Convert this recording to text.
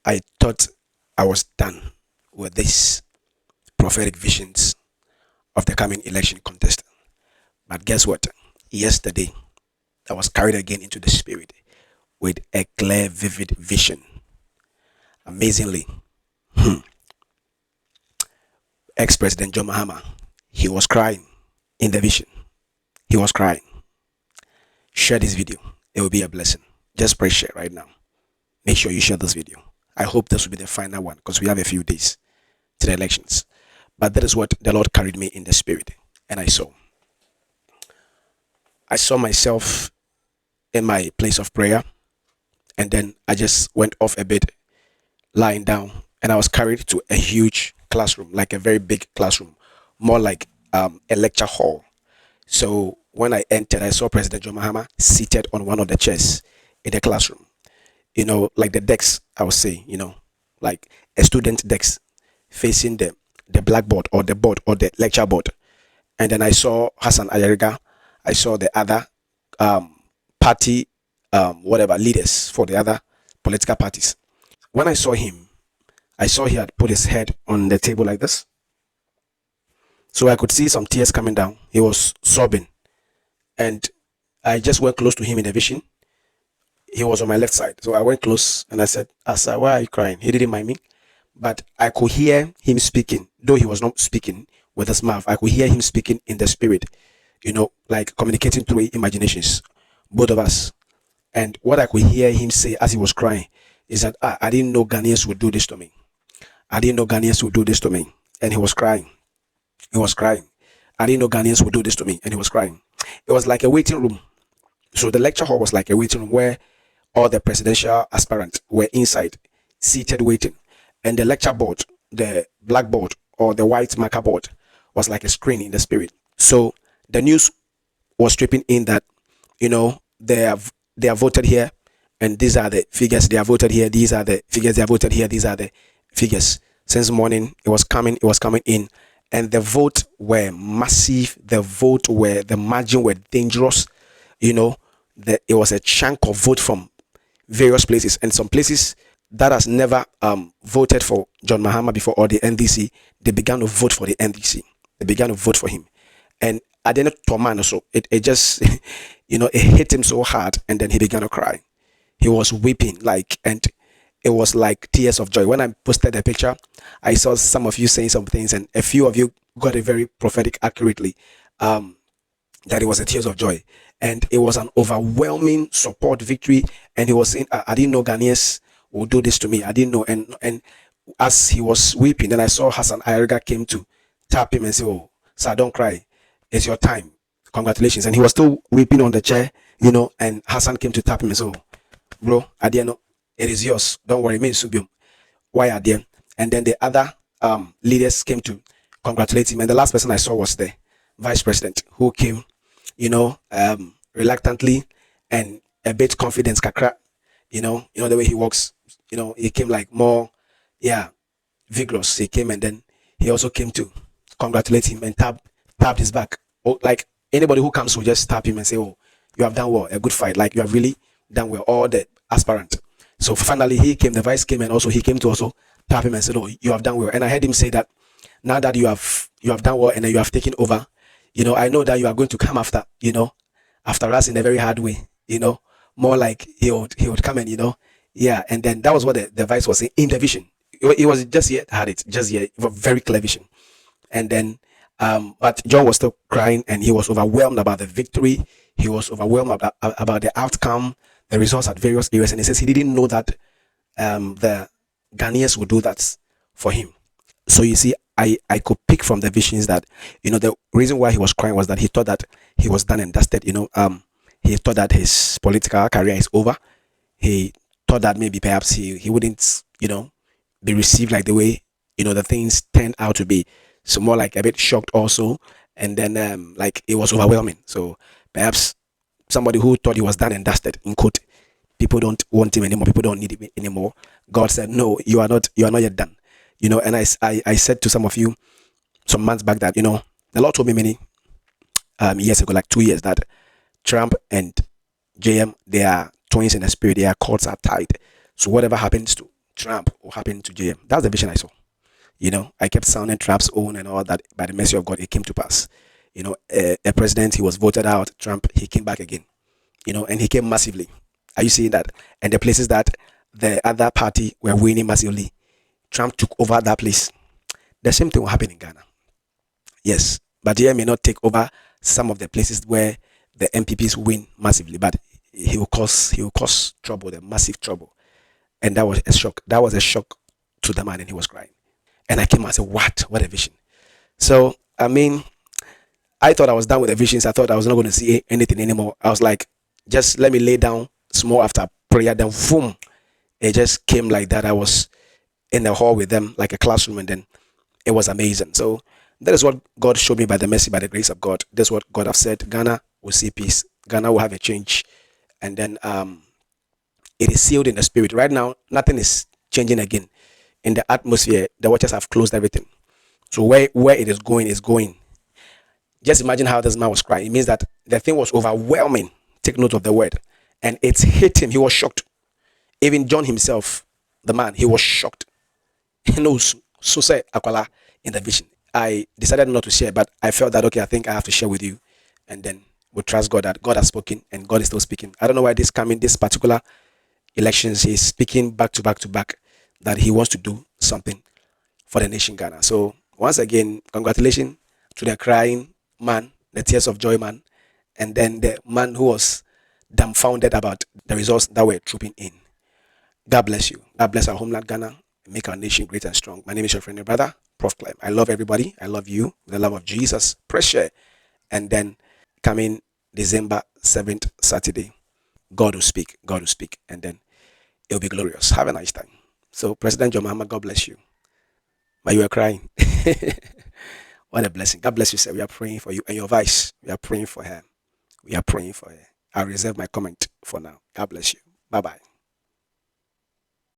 I thought I was done with this prophetic visions of the coming election contest. But guess what? Yesterday, I was carried again into the spirit with a clear, vivid vision. Amazingly, ex-President John Mahama, he was crying in the vision. He was crying. Share this video. It will be a blessing. Just press share right now. Make sure you share this video. I hope this will be the final one because we have a few days to the elections. But that is what the Lord carried me in the spirit. And I saw myself in my place of prayer. And then I just went off a bit, lying down. And I was carried to a huge classroom, like a very big classroom, more like a lecture hall. So when I entered, I saw President John Mahama seated on one of the chairs in the classroom. You know, like the decks, I would say, you know, like a student desk facing the blackboard or the board or the lecture board. And then I saw Hassan Ayariga. I saw the other party, whatever, leaders for the other political parties. When I saw him, I saw he had put his head on the table like this. So I could see some tears coming down. He was sobbing. And I just went close to him in the vision. He was on my left side. So I went close and I said, Asa, why are you crying? He didn't mind me. But I could hear him speaking, though he was not speaking with his mouth. I could hear him speaking in the spirit, you know, like communicating through imaginations, both of us. And what I could hear him say as he was crying is that I didn't know Ghanaians would do this to me. I didn't know Ghanaians would do this to me. And he was crying. He was crying. I didn't know Ghanaians would do this to me. And he was crying. It was like a waiting room. So the lecture hall was like a waiting room where all the presidential aspirants were inside, seated waiting. And the lecture board, the blackboard or the white marker board was like a screen in the spirit. So the news was stripping in that, you know, they are voted here and these are the figures. They are voted here. These are the figures. They are voted here. These are the figures. Since morning, it was coming in. And the vote were massive. The margin were dangerous. You know, it was a chunk of vote from various places, and some places that has never voted for John Mahama before or the NDC, they began to vote for the NDC. They began to vote for him. And at the end of Toman also, it just, you know, it hit him so hard, and then he began to cry. He was weeping, and it was like tears of joy. When I posted the picture, I saw some of you saying some things, and a few of you got it very prophetic accurately, that it was a tears of joy. And it was an overwhelming support victory. And he was saying, I didn't know Ghanaians would do this to me. I didn't know. And as he was weeping, then I saw Hassan Ayariga came to tap him and say, oh, sir, don't cry. It's your time. Congratulations. And he was still weeping on the chair, you know, and Hassan came to tap him and say, oh, bro, I didn't know. It is yours. Don't worry, me Subium. Why are there? And then the other leaders came to congratulate him. And the last person I saw was the vice president, who came, you know, reluctantly and a bit confidence kakra, you know the way he walks, you know, he came like more, vigorous. He came and then he also came to congratulate him and tapped his back. Oh, like anybody who comes will just tap him and say, oh, you have done well, a good fight. Like you have really done well, all the aspirant. So finally he came, the vice came, and also he came to also tap him and said, oh, you have done well. And I heard him say that now that you have done well and then you have taken over, you know, I know that you are going to come after, you know, after us in a very hard way, you know, more like he would come and, you know, and then that was what the vice was saying in the vision. It was just yet had it, just yet, very clear vision. And then, but John was still crying and he was overwhelmed about the victory. He was overwhelmed about the outcome, the results at various areas. And he says he didn't know that the Ghanaians would do that for him. So you see, I could pick from the visions that, you know, the reason why he was crying was that he thought that he was done and dusted, you know. He thought that his political career is over. He thought that maybe perhaps he wouldn't, you know, be received like the way, you know, the things turned out to be. So more like a bit shocked also. And then like it was overwhelming. So perhaps somebody who thought he was done and dusted, in quote, people don't want him anymore, people don't need him anymore. God said, no, you are not yet done. You know, and I said to some of you some months back that, you know, the Lord told me many years ago, like 2 years, that Trump and JM, they are twins in the spirit, their cords are tied. So whatever happens to Trump will happen to JM. That's the vision I saw. I kept sounding Trump's own and all that. By the mercy of God, it came to pass. A president, he was voted out. Trump, he came back again. And he came massively. Are you seeing that? And the places that the other party were winning massively, Trump took over that place. The same thing will happen in Ghana. Yes, but he may not take over some of the places where the MPPs win massively, but he will cause trouble, the massive trouble. And that was a shock. That was a shock to the man, and he was crying. And I came and said, "What? What a vision!" So I mean, I thought I was done with the visions. I thought I was not going to see anything anymore. I was like, just let me lay down small after prayer. Then boom, it just came like that. I was in the hall with them like a classroom, and then it was amazing. So that is what God showed me by the mercy, by the grace of God. That's what God have said. Ghana will see peace. Ghana will have a change, and then it is sealed in the spirit. Right now, nothing is changing again. In the atmosphere, the watchers have closed everything. So where it is going is going. Just imagine how this man was crying. It means that the thing was overwhelming. Take note of the word. And it hit him. He was shocked. Even John himself, the man, he was shocked. He knows. So say Akwala in the vision. I decided not to share, but I felt that okay, I think I have to share with you. And then we trust God that God has spoken and God is still speaking. I don't know why this particular elections, he's speaking back to back to back that he wants to do something for the nation Ghana. So once again, congratulations to the crying man, the tears of joy man, and then the man who was dumbfounded about the results that were trooping in. God bless you. God bless our homeland Ghana. Make our nation great and strong. My name is your friend and brother, Prof. Clem. I love everybody. I love you. With the love of Jesus. Press share. And then coming December 7th, Saturday, God will speak. God will speak. And then it'll be glorious. Have a nice time. So, President John Mahama, God bless you. But you are crying. What a blessing. God bless you, sir. We are praying for you and your vice. We are praying for her. We are praying for her. I'll reserve my comment for now. God bless you. Bye bye.